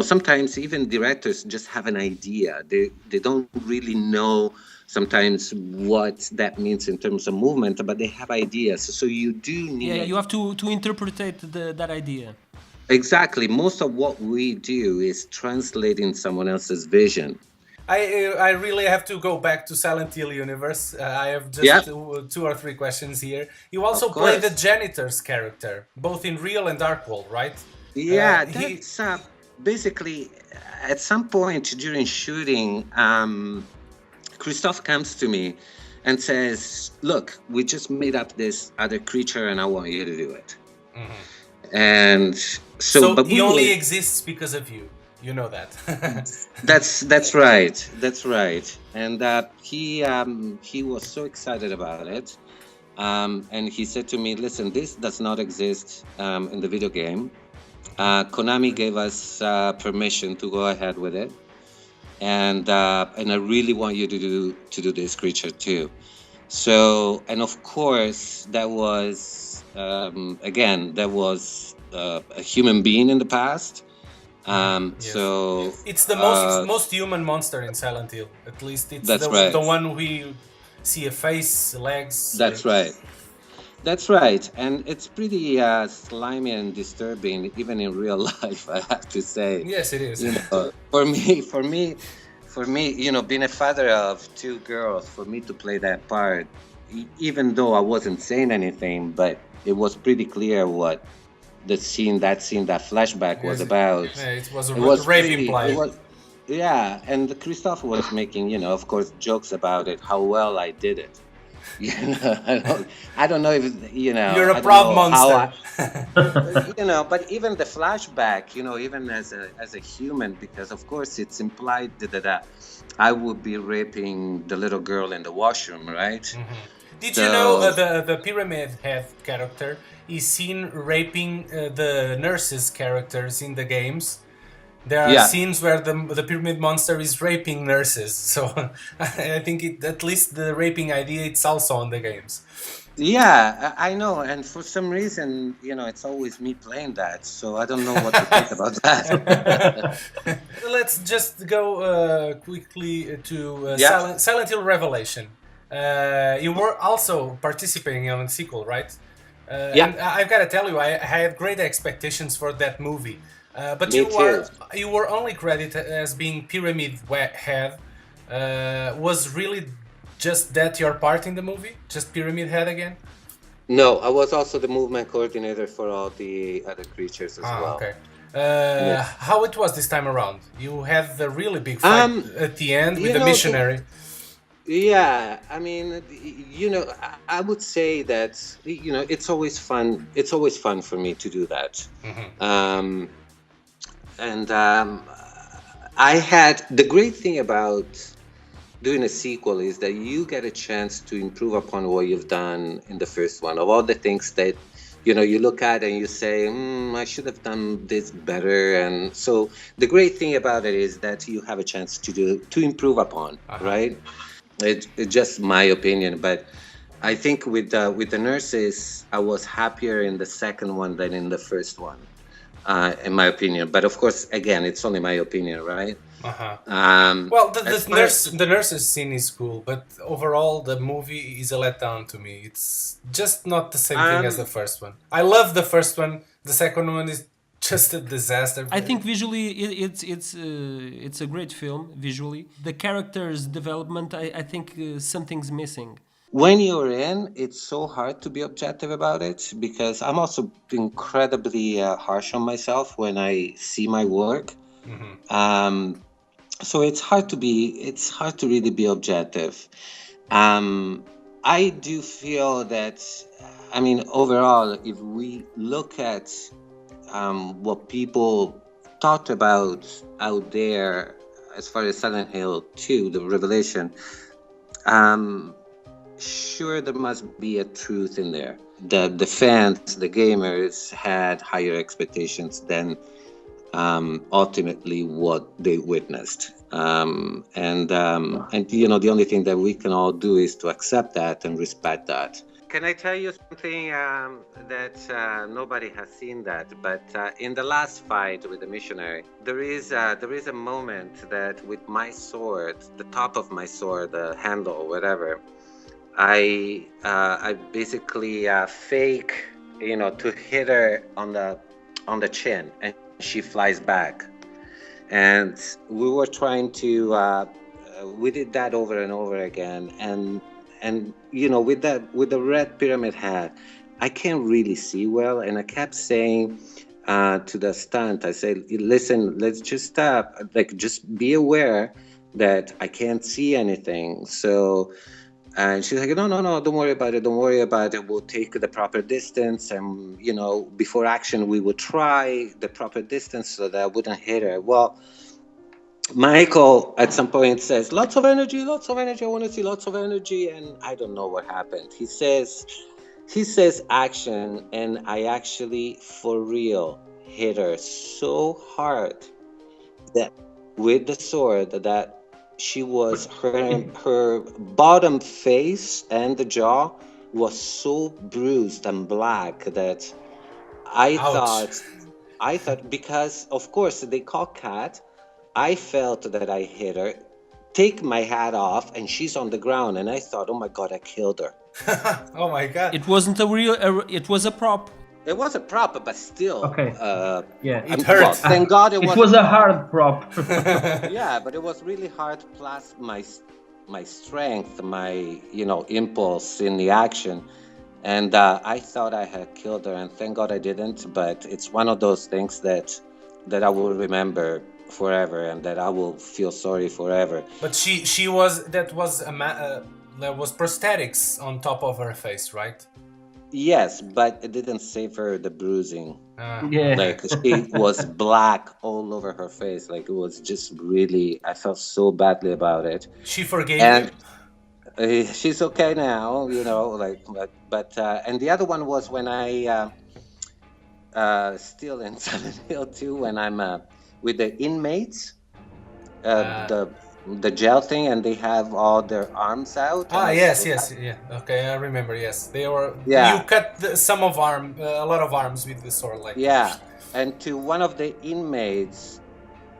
sometimes even directors just have an idea. They don't really know sometimes what that means in terms of movement, but they have ideas. So you do need. Yeah, you have to interpret that idea. Exactly. Most of what we do is translating someone else's vision. I really have to go back to Silent Hill universe. I have just two or three questions here. You also play the janitor's character, both in real and Dark World, right? Yeah, that's basically at some point during shooting, Christophe comes to me and says, "Look, we just made up this other creature, and I want you to do it." Mm-hmm. And so he only exists because of you. You know that. That's right. That's right. And he was so excited about it, and he said to me, "Listen, this does not exist in the video game. Konami gave us permission to go ahead with it, and I really want you to do this creature too." So, and of course, that was a human being in the past. Yes. So it's the most human monster in Silent Hill. At least it's the one we see a face, legs. That's right. That's right, and it's pretty slimy and disturbing, even in real life. I have to say. Yes, it is. For me, being a father of two girls, for me to play that part, even though I wasn't saying anything, but it was pretty clear what that flashback was about. Yeah, it was raping play. And Christophe was making, of course, jokes about it, how well I did it. I don't know if You're a proud monster. But even the flashback, even as a human, because of course it's implied that I would be raping the little girl in the washroom, right? Mm-hmm. Did you know the Pyramid Head character is seen raping the nurses' characters in the games? There are scenes where the Pyramid Monster is raping nurses, so I think at least the raping idea, it's also on the games. Yeah, I know, and for some reason, it's always me playing that, so I don't know what to think about that. Let's just go quickly to Silent Hill Revelation. You were also participating in a sequel, right? And I've got to tell you, I had great expectations for that movie. But you were only credited as being Pyramid Head. Was really just that your part in the movie? Just Pyramid Head again? No, I was also the movement coordinator for all the other creatures as well. Okay. How it was this time around? You had the really big fight at the end with the missionary. Yeah, I mean, I would say that, it's always fun. It's always fun for me to do that. Mm-hmm. I had the great thing about doing a sequel is that you get a chance to improve upon what you've done in the first one. Of all the things that you look at and you say, I should have done this better. And so the great thing about it is that you have a chance to improve upon, right? It's just my opinion, but I think with the nurses, I was happier in the second one than in the first one. In my opinion, but of course, again, it's only my opinion, right? Well, the nurses scene is cool, but overall, the movie is a letdown to me. It's just not the same thing as the first one. I love the first one. The second one is just a disaster. I think visually, it's a great film. Visually, the characters' development, I think something's missing. When you're in, it's so hard to be objective about it because I'm also incredibly harsh on myself when I see my work. Mm-hmm. So it's hard to really be objective. I do feel that, I mean, overall, if we look at what people talked about out there as far as Silent Hill 2, the revelation, sure, there must be a truth in there. The fans, the gamers, had higher expectations than ultimately what they witnessed. And you know, the only thing that we can all do is to accept that and respect that. Can I tell you something that nobody has seen that, but in the last fight with the missionary, there is a moment that with my sword, the top of my sword, the handle, whatever, I basically fake, you know, to hit her on the chin, and she flies back. And we were trying to we did that over and over again, and you know, with the red pyramid hat, I can't really see well, and I kept saying to the stunt, I said, listen, let's just just be aware that I can't see anything. So and she's like, no, don't worry about it, we'll take the proper distance, and you know, before action we would try the proper distance so that I wouldn't hit her. Well, Michael at some point says, lots of energy, I want to see lots of energy, and I don't know what happened. He says action, and I actually, for real, hit her so hard that with the sword that she was, her bottom face and the jaw was so bruised and black that I thought, because of course they call cat, I felt that I hit her, take my hat off, and she's on the ground, and I thought, oh my God, I killed her. Oh my God. It wasn't it was a prop. It was a prop, but still. Okay. Yeah. It hurt. Well, thank God it was a hard prop. Yeah, but it was really hard, plus my strength, my, you know, impulse in the action. And I thought I had killed her, and thank God I didn't. But it's one of those things that I will remember forever, and that I will feel sorry forever. But she was, there was prosthetics on top of her face, right? Yes, but it didn't save her the bruising. Yeah. Like, she was black all over her face. Like, it was just really, I felt so badly about it. She forgave And you? She's okay now, you know, like, but and the other one was when I still in Silent Hill 2, when I'm with the inmates, the jail thing, and they have all their arms out. Yes, yeah. Okay, I remember. Yes, they were. Yeah. You cut a lot of arms with the sword, like. Yeah, and to one of the inmates,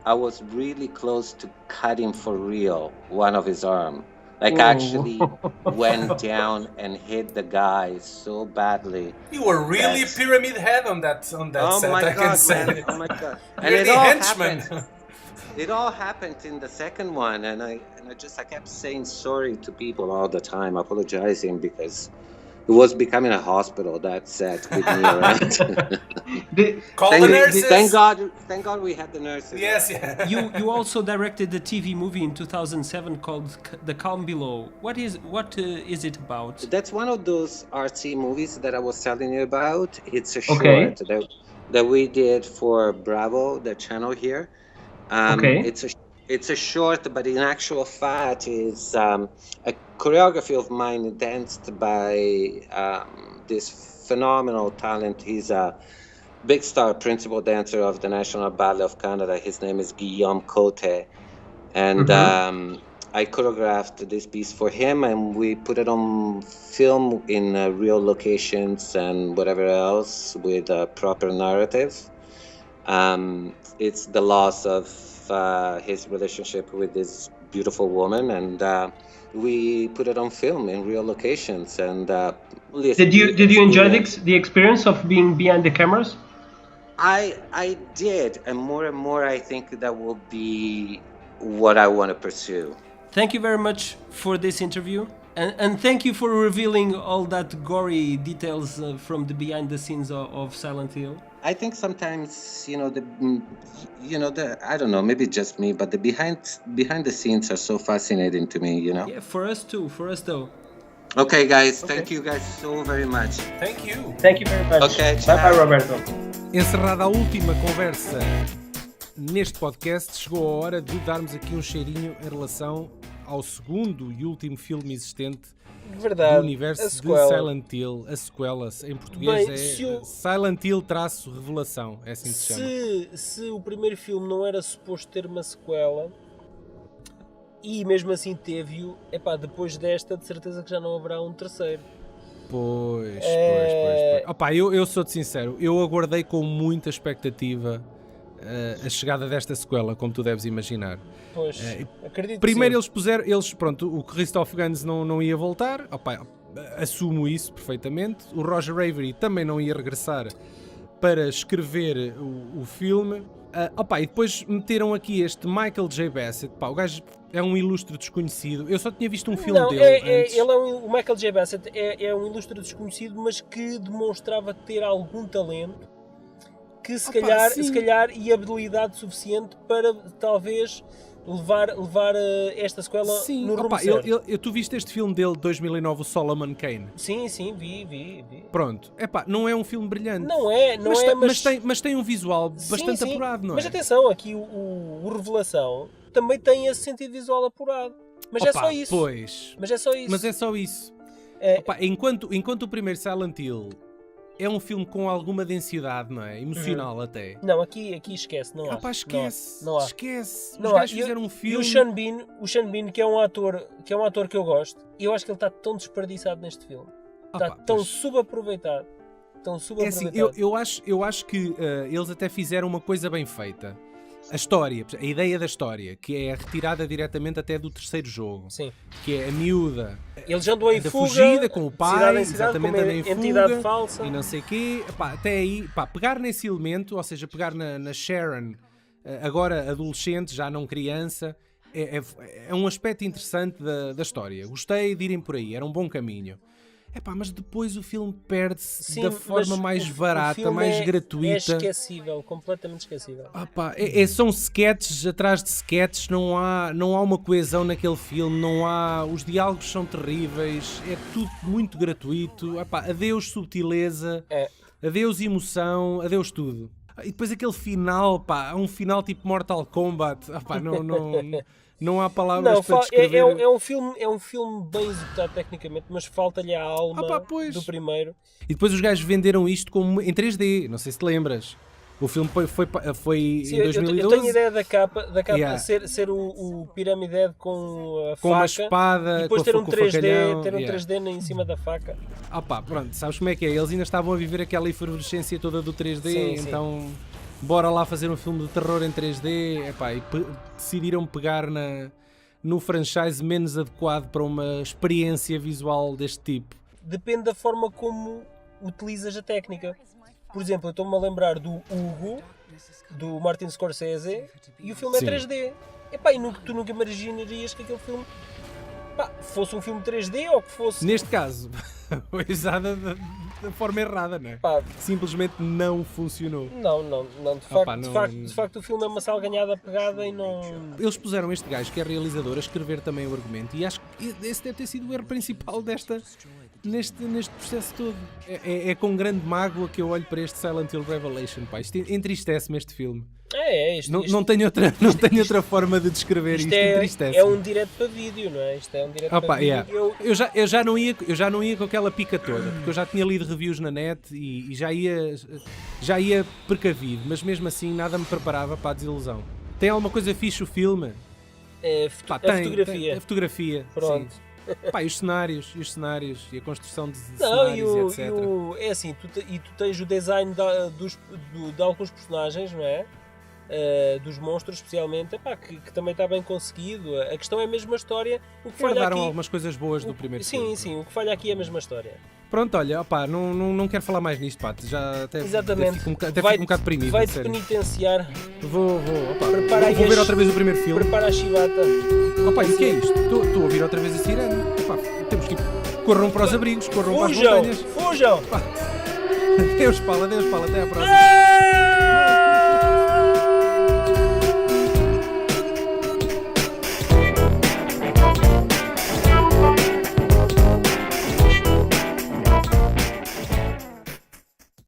I was really close to cutting for real one of his arm. Like, actually went down and hit the guy so badly. You were really Pyramid Head on that oh set, my I God, can say. man. Oh my God! And You're it the all henchman. It all happened in the second one, and I kept saying sorry to people all the time, apologizing, because it was becoming a hospital, that set, with me around. Call the nurses. Thank God we had the nurses. Yes, yeah. You also directed the TV movie in 2007 called The Calm Below. What is it about? That's one of those artsy movies that I was telling you about. It's a short that we did for Bravo, the channel here. It's a short, but in actual fact is a choreography of mine danced by this phenomenal talent. He's a big star principal dancer of the National Ballet of Canada. His name is Guillaume Cote, and I choreographed this piece for him, and we put it on film in real locations and whatever else with a proper narrative. It's the loss of his relationship with this beautiful woman, and we put it on film in real locations. And did you enjoy the experience of being behind the cameras? I did, and more I think that will be what I want to pursue. Thank you very much for this interview. And thank you for revealing all that gory details from the behind the scenes of Silent Hill. I think sometimes, I don't know, maybe just me, but the behind the scenes are so fascinating to me, Yeah, for us too, though. Okay, guys, thank you guys so very much. Thank you very much. Okay, Bye, Roberto. Encerrada a última conversa neste podcast, chegou a hora de darmos aqui um cheirinho em relação ao segundo e último filme existente do universo de Silent Hill. A sequela, em português, Silent Hill - Revelação, é assim que se chama. Se o primeiro filme não era suposto ter uma sequela, e mesmo assim teve-o, depois desta, de certeza que já não haverá um terceiro. Pois. Opa, eu sou-te sincero, eu aguardei com muita expectativa a chegada desta sequela, como tu deves imaginar. Pois, acredito. Primeiro que o Christophe Gans não ia voltar, assumo isso perfeitamente. O Roger Avary também não ia regressar para escrever o filme. E depois meteram aqui este Michael J. Bassett. O gajo é um ilustre desconhecido. Eu só tinha visto um filme dele antes. O Michael J. Bassett é um ilustre desconhecido, mas que demonstrava ter algum talento, que se calhar e habilidade suficiente para talvez levar esta sequela no rumo certo. Tu viste este filme dele de 2009, o Solomon Kane? Sim, vi. Pronto, não é um filme brilhante. Mas tem um visual bastante apurado, não é? Mas atenção, aqui o Revelação também tem esse sentido visual apurado. Mas é só isso. Pois. Mas é só isso. Enquanto o primeiro Silent Hill é um filme com alguma densidade, não é? Emocional até. Não, aqui esquece, não há. Esquece. Não há. Esquece. Não Os gajos fizeram um filme. E o Sean Bean, que é um ator que eu gosto, eu acho que ele está tão desperdiçado neste filme. Está tão subaproveitado. Eu acho que eles até fizeram uma coisa bem feita. A história, a ideia da história, que é retirada diretamente até do terceiro jogo. Sim. Que é a miúda. Eles andam em fuga, fugida com o pai, exatamente, andam em fuga, entidade falsa. E não sei o quê. Até aí, pegar nesse elemento, ou seja, pegar na Sharon, agora adolescente, já não criança, é um aspecto interessante da história. Gostei de irem por aí, era um bom caminho. Mas depois o filme perde-se da forma mais barata, mais gratuita. É esquecível, completamente esquecível. São sketches atrás de sketches, não há uma coesão naquele filme, os diálogos são terríveis, é tudo muito gratuito. Adeus subtileza, adeus emoção, adeus tudo. E depois aquele final, um final tipo Mortal Kombat, não há palavras para descrever. É um filme bem executado tecnicamente, mas falta-lhe a alma do primeiro. E depois os gajos venderam isto como em 3D, não sei se te lembras. O filme foi em 2012. Eu tenho ideia da capa ser o Pyramid Head com a faca, uma espada, e depois ter um 3D em cima da faca. Pronto, sabes como é que é? Eles ainda estavam a viver aquela efervescência toda do 3D, sim. Então bora lá fazer um filme de terror em 3D, e decidiram pegar no franchise menos adequado para uma experiência visual deste tipo. Depende da forma como utilizas a técnica. Por exemplo, eu estou-me a lembrar do Hugo, do Martin Scorsese, e o filme é 3D. E tu nunca imaginarias que aquele filme fosse um filme 3D ou que fosse... Neste caso, foi usada da forma errada, não é? Simplesmente não funcionou. Não. De facto o filme é uma salganhada pegada e não... Eles puseram este gajo, que é realizador, a escrever também o argumento, e acho que esse deve ter sido o erro principal neste processo todo. É com grande mágoa que eu olho para este Silent Hill Revelation. Isto entristece-me, este filme. Não tenho outra forma de descrever isto. Entristece. É um direto para vídeo, não é? Isto é um direto para vídeo. Eu já não ia com aquela pica toda, porque eu já tinha lido reviews na net e já ia precavido, mas mesmo assim nada me preparava para a desilusão. Tem alguma coisa fixe o filme? Fotografia. A fotografia. Pronto. Sim. E os cenários e a construção de cenários, etc. É assim, tu tens o design de alguns personagens, não é? Dos monstros especialmente, que também está bem conseguido. A questão é a mesma história. O que falha aqui... algumas coisas boas do primeiro filme. Sim, o que falha aqui é a mesma história. Pronto, olha, não quero falar mais nisto, já até fico um bocado deprimido. Vai-te penitenciar. Vou ver outra vez o primeiro filme. Prepara a chibata. E o que é isto? Estou a ouvir outra vez a sirene. Temos que ir Corram para os abrigos, corram para as montanhas. Fujam! Adeus, Paulo, até à próxima.